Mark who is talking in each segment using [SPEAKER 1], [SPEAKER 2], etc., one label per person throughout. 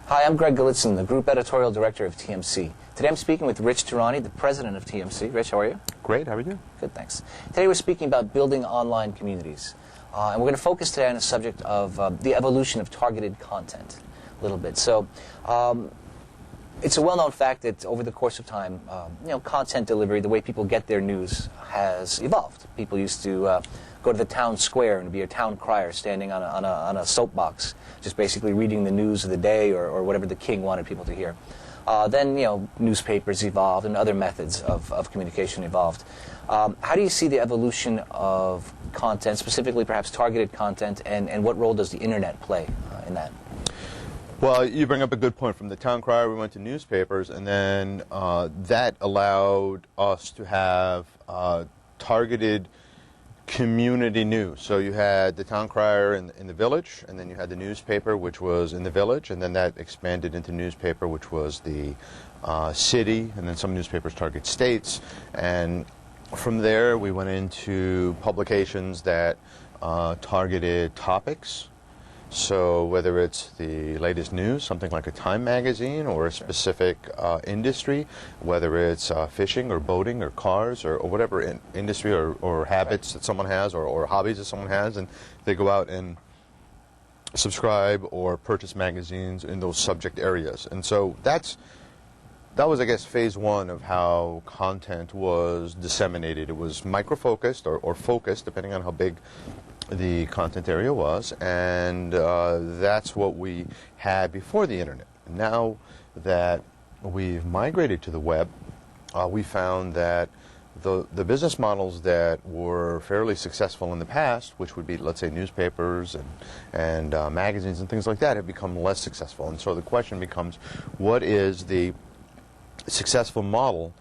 [SPEAKER 1] Hi, I'm Greg Galitzin, the Group Editorial Director of TMC. Today I'm speaking with Rich Tirani, the President of TMC. Rich, how are you?
[SPEAKER 2] Great, how are you?
[SPEAKER 1] Good, thanks. Today we're speaking about building online communities. And we're going to focus today on the subject of the evolution of targeted content a little bit. So it's a well-known fact that over the course of time, content delivery, the way people get their news has evolved. People used to go to the town square and be a town crier standing on a soapbox, just basically reading the news of the day or whatever the king wanted people to hear. Then, newspapers evolved and other methods of communication evolved. How do you see the evolution of content, specifically perhaps targeted content, and what role does the internet play in that?
[SPEAKER 2] Well, you bring up a good point. From the town crier, we went to newspapers, and then that allowed us to have targeted community news. So you had the town crier in the village, and then you had the newspaper, which was in the village, and then that expanded into newspaper, which was the city, and then some newspapers target states. And from there, we went into publications that targeted topics. So whether it's the latest news, something like a Time magazine, or a specific industry, whether it's fishing or boating or cars or whatever industry or habits that someone has or hobbies that someone has, and they go out and subscribe or purchase magazines in those subject areas. And so that was, I guess, phase one of how content was disseminated. It was micro-focused or focused, depending on how big the content area was, and that's what we had before the internet. Now that we've migrated to the web, we found that the business models that were fairly successful in the past, which would be, let's say, newspapers and magazines and things like that, have become less successful. And so the question becomes, what is the successful model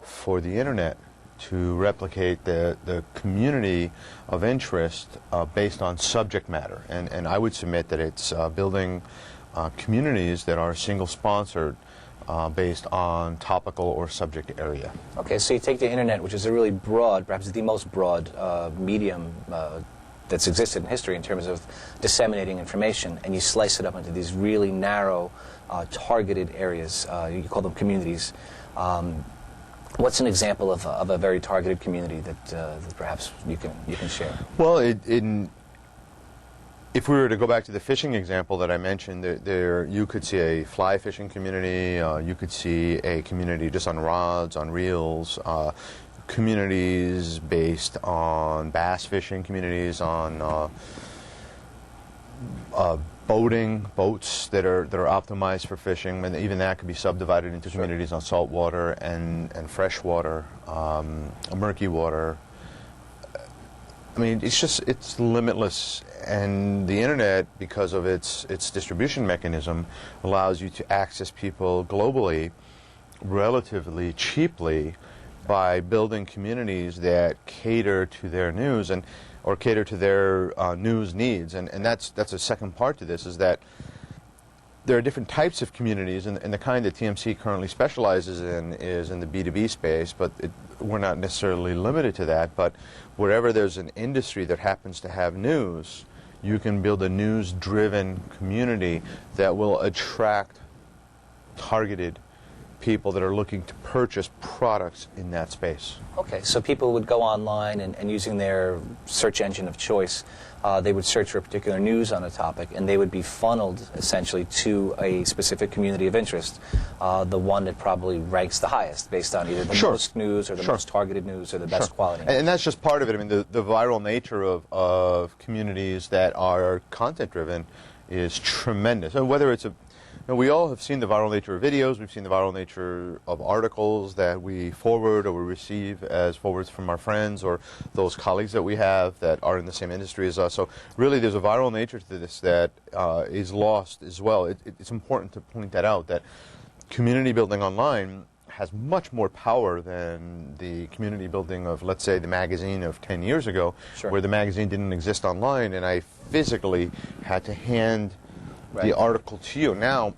[SPEAKER 2] for the internet to replicate the community of interest based on subject matter? And I would submit that it's building communities that are single-sponsored based on topical or subject area.
[SPEAKER 1] Okay, so you take the internet, which is a really broad, perhaps the most broad medium that's existed in history in terms of disseminating information, and you slice it up into these really narrow, targeted areas. You call them communities. What's an example of a very targeted community that perhaps you can share?
[SPEAKER 2] Well, if we were to go back to the fishing example that I mentioned, there you could see a fly fishing community, you could see a community just on rods, on reels, communities based on bass fishing, communities on boats that are optimized for fishing, and even that could be subdivided into communities on saltwater and freshwater, murky water. I mean, it's limitless, and the internet, because of its distribution mechanism, allows you to access people globally relatively cheaply by building communities that cater to their news or cater to their news needs. And that's a second part to this, is that there are different types of communities, and the kind that TMC currently specializes in is in the B2B space, but we're not necessarily limited to that. But wherever there's an industry that happens to have news, you can build a news-driven community that will attract targeted people that are looking to purchase products in that space.
[SPEAKER 1] Okay, so people would go online and using their search engine of choice, they would search for a particular news on a topic, and they would be funneled essentially to a specific community of interest, the one that probably ranks the highest based on either the most news or the most targeted news or the best quality.
[SPEAKER 2] And that's just part of it. I mean, the viral nature of communities that are content-driven is tremendous. And whether it's we all have seen the viral nature of videos. We've seen the viral nature of articles that we forward or we receive as forwards from our friends or those colleagues that we have that are in the same industry as us. So really there's a viral nature to this that is lost as well. It's important to point that out, that community building online has much more power than the community building of, let's say, the magazine of 10 years ago, where the magazine didn't exist online and I physically had to hand the article to you. Now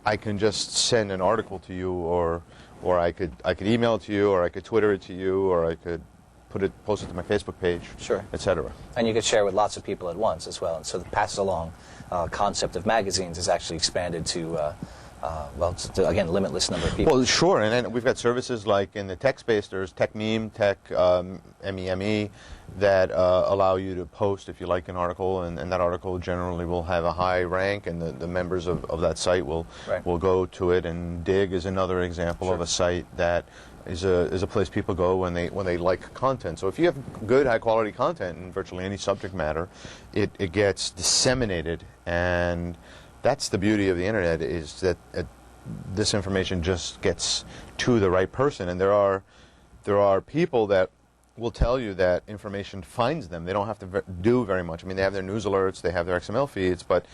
[SPEAKER 2] I can just send an article to you, or I could email it to you, or I could Twitter it to you, or I could post it to my Facebook page,
[SPEAKER 1] sure,
[SPEAKER 2] etc.
[SPEAKER 1] And you could share with lots of people at once as well. And so the pass along concept of magazines is actually expanded to, again, limitless number of people.
[SPEAKER 2] Well, sure, and then we've got services like in the tech space, there's TechMeme, MEME, that allow you to post if you like an article, and that article generally will have a high rank, and the members of that site will go to it. And Dig is another example of a site that is a place people go when they like content. So if you have good, high quality content in virtually any subject matter, it gets disseminated, and that's the beauty of the internet, is that this information just gets to the right person. And there are people that will tell you that information finds them. They don't have to do very much. I mean, they have their news alerts, they have their XML feeds, but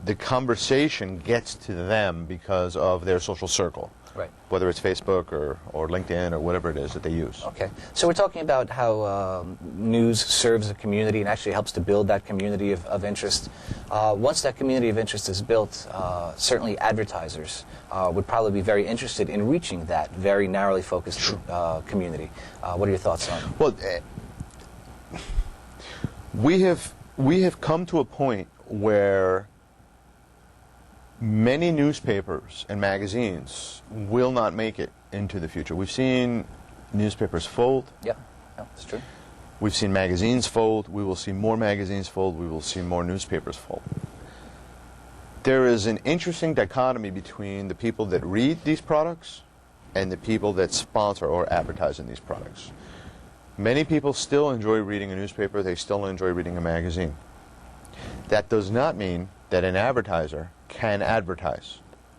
[SPEAKER 2] the conversation gets to them because of their social circle.
[SPEAKER 1] Right.
[SPEAKER 2] Whether it's Facebook or LinkedIn or whatever it is that they use.
[SPEAKER 1] Okay. So we're talking about how news serves a community and actually helps to build that community of interest. Once that community of interest is built, certainly advertisers would probably be very interested in reaching that very narrowly focused community. What are your thoughts on it?
[SPEAKER 2] Well, we have come to a point where many newspapers and magazines will not make it into the future. We've seen newspapers fold.
[SPEAKER 1] Yeah, that's true.
[SPEAKER 2] We've seen magazines fold. We will see more magazines fold. We will see more newspapers fold. There is an interesting dichotomy between the people that read these products and the people that sponsor or advertise in these products. Many people still enjoy reading a newspaper. They still enjoy reading a magazine. That does not mean that an advertiser can advertise.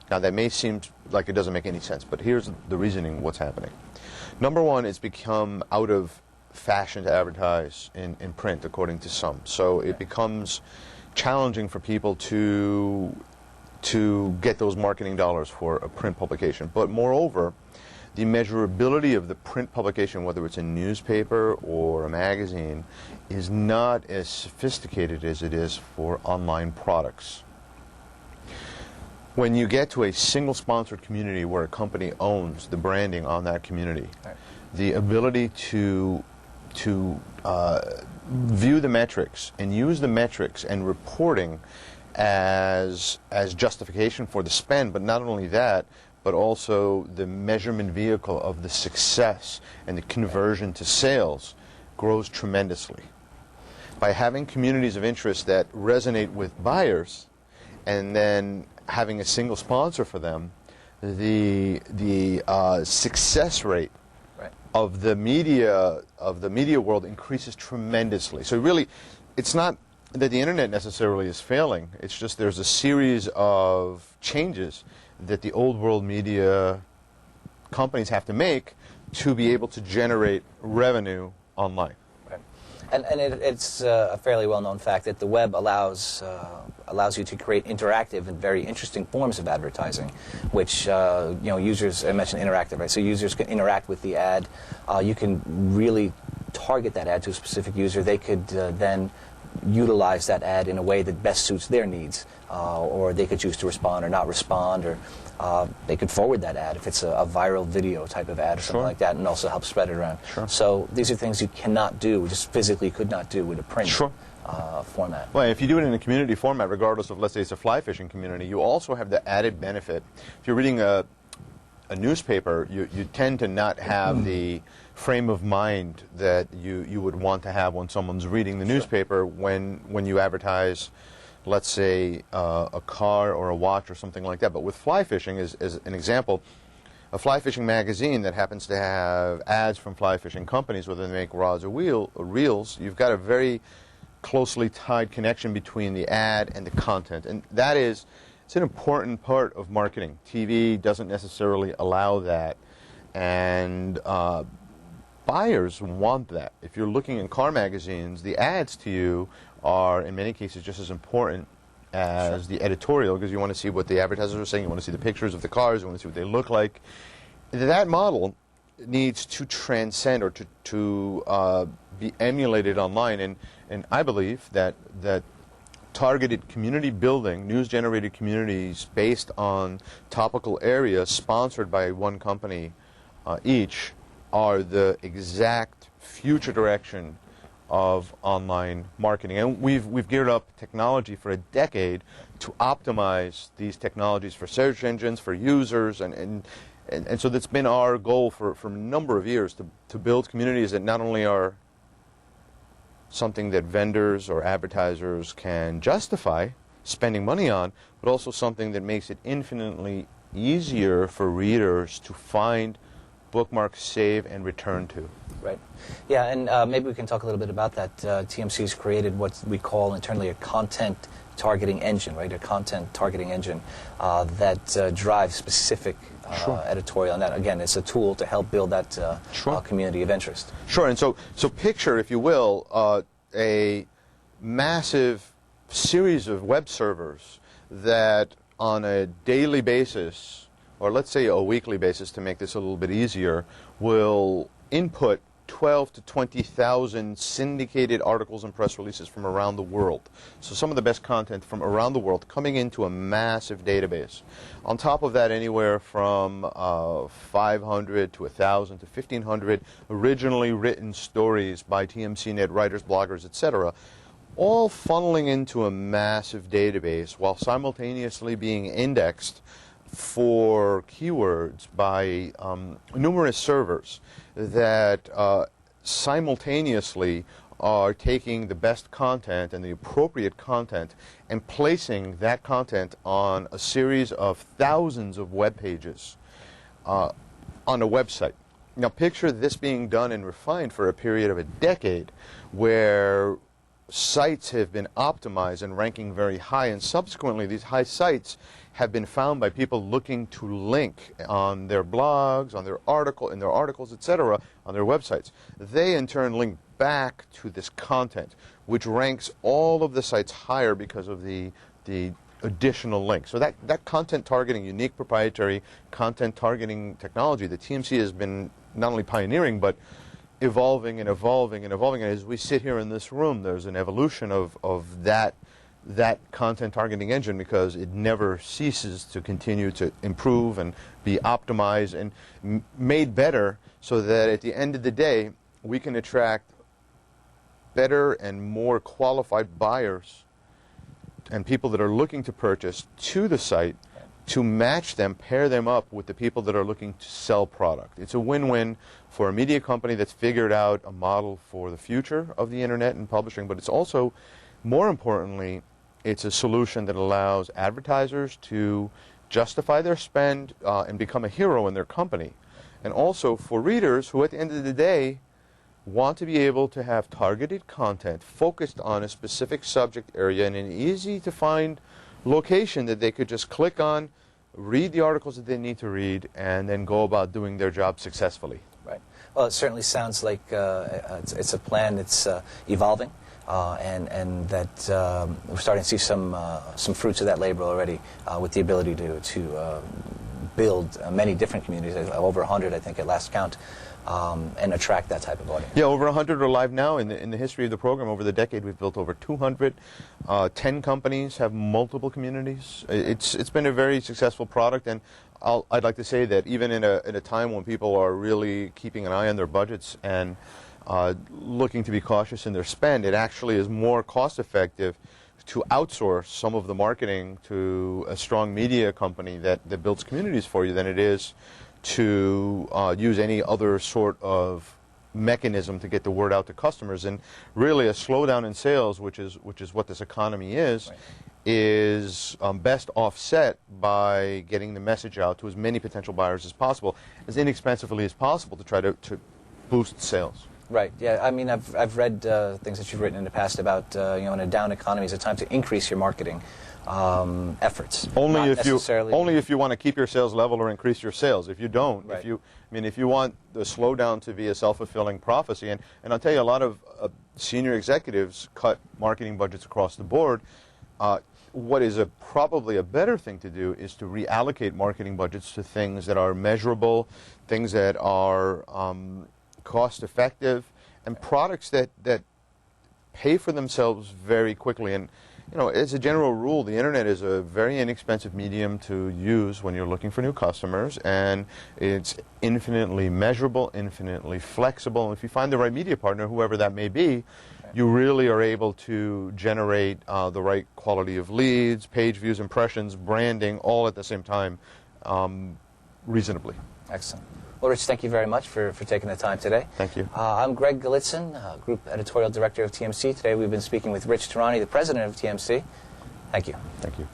[SPEAKER 2] Now, that may seem like it doesn't make any sense, but here's the reasoning what's happening. Number one, it's become out of fashion to advertise in print, according to some. So it becomes challenging for people to get those marketing dollars for a print publication. But moreover, the measurability of the print publication, whether it's a newspaper or a magazine, is not as sophisticated as it is for online products. When you get to a single sponsored community where a company owns the branding on that community, the ability to view the metrics and use the metrics and reporting as justification for the spend, but not only that, but also the measurement vehicle of the success and the conversion to sales grows tremendously. By having communities of interest that resonate with buyers and then having a single sponsor for them, the success rate of the media world increases tremendously. So really, it's not that the internet necessarily is failing. It's just there's a series of changes that the old world media companies have to make to be able to generate revenue online.
[SPEAKER 1] Right. And it's a fairly well-known fact that the web allows you to create interactive and very interesting forms of advertising, which users, I mentioned interactive, right? So users can interact with the ad. You can really target that ad to a specific user. They could then utilize that ad in a way that best suits their needs, or they could choose to respond or not respond, or they could forward that ad if it's a viral video type of ad or something like that, and also help spread it around. So these are things you cannot do, just physically could not do with a print format.
[SPEAKER 2] Well, if you do it in a community format, regardless of, let's say it's a fly fishing community, you also have the added benefit. If you're reading a newspaper, you tend to not have the frame of mind that you would want to have when someone's reading the newspaper when you advertise, let's say, a car or a watch or something like that. But with fly fishing, as an example, a fly fishing magazine that happens to have ads from fly fishing companies, whether they make rods or reels, you've got a very closely tied connection between the ad and the content. And that is, it's an important part of marketing. TV doesn't necessarily allow that. And buyers want that. If you're looking in car magazines, the ads to you are, in many cases, just as important as the editorial, because you want to see what the advertisers are saying, you want to see the pictures of the cars, you want to see what they look like. That model needs to transcend or to be emulated online, and I believe that targeted community building, news-generated communities based on topical areas sponsored by one company each, are the exact future direction of online marketing. And we've geared up technology for a decade to optimize these technologies for search engines, for users, and so that's been our goal for a number of years, to build communities that not only are something that vendors or advertisers can justify spending money on, but also something that makes it infinitely easier for readers to find, bookmark, save, and return to.
[SPEAKER 1] Right. Yeah, and maybe we can talk a little bit about that. TMC's created what we call internally a content targeting engine, right? A content targeting engine that drives specific editorial. And that, again, it's a tool to help build that community of interest.
[SPEAKER 2] Sure. And so picture, if you will, a massive series of web servers that on a daily basis, or let's say a weekly basis to make this a little bit easier, will input 12 to 20,000 syndicated articles and press releases from around the world. So some of the best content from around the world coming into a massive database. On top of that, anywhere from 500 to 1,000 to 1,500 originally written stories by TMCnet writers, bloggers, etc., all funneling into a massive database while simultaneously being indexed for keywords by numerous servers that simultaneously are taking the best content and the appropriate content and placing that content on a series of thousands of web pages on a website. Now picture this being done and refined for a period of a decade, where sites have been optimized and ranking very high, and subsequently these high sites have been found by people looking to link on their blogs, on their articles, etc., on their websites. They in turn link back to this content, which ranks all of the sites higher because of the additional links. So that content targeting, unique proprietary content targeting technology that TMC has been not only pioneering, but evolving and evolving and evolving. And as we sit here in this room, there's an evolution of that content targeting engine, because it never ceases to continue to improve and be optimized and made better, so that at the end of the day we can attract better and more qualified buyers and people that are looking to purchase to the site, to match them, pair them up with the people that are looking to sell product. It's a win-win for a media company that's figured out a model for the future of the internet and publishing, but it's also, more importantly, it's a solution that allows advertisers to justify their spend and become a hero in their company. And also for readers who, at the end of the day, want to be able to have targeted content focused on a specific subject area in an easy-to-find location that they could just click on, read the articles that they need to read, and then go about doing their job successfully.
[SPEAKER 1] Right. Well, it certainly sounds like it's a plan that's evolving. And that we're starting to see some fruits of that labor already, with the ability to build many different communities, over 100, I think, at last count, and attract that type of audience.
[SPEAKER 2] Yeah, over 100 are live now. In the history of the program, over the decade, we've built over 200. 10 companies have multiple communities. It's been a very successful product, and I'd like to say that even in a time when people are really keeping an eye on their budgets and looking to be cautious in their spend, it actually is more cost-effective to outsource some of the marketing to a strong media company that builds communities for you than it is to use any other sort of mechanism to get the word out to customers. And really a slowdown in sales, which is what this economy is, right, is best offset by getting the message out to as many potential buyers as possible, as inexpensively as possible, to try to boost sales.
[SPEAKER 1] Right. Yeah. I mean, I've read things that you've written in the past about in a down economy, it's a time to increase your marketing efforts.
[SPEAKER 2] Only if you want to keep your sales level or increase your sales. If you don't,
[SPEAKER 1] right,
[SPEAKER 2] if you want the slowdown to be a self-fulfilling prophecy, and I'll tell you, a lot of senior executives cut marketing budgets across the board. What is probably a better thing to do is to reallocate marketing budgets to things that are measurable, things that are cost-effective, and products that pay for themselves very quickly. And as a general rule, the internet is a very inexpensive medium to use when you're looking for new customers, and it's infinitely measurable, infinitely flexible. And if you find the right media partner, whoever that may be, you really are able to generate the right quality of leads, page views, impressions, branding, all at the same time, reasonably.
[SPEAKER 1] Excellent. Well, Rich, thank you very much for taking the time today.
[SPEAKER 2] Thank you.
[SPEAKER 1] I'm Greg Galitzin, Group Editorial Director of TMC. Today we've been speaking with Rich Tarani, the President of TMC. Thank you.
[SPEAKER 2] Thank you.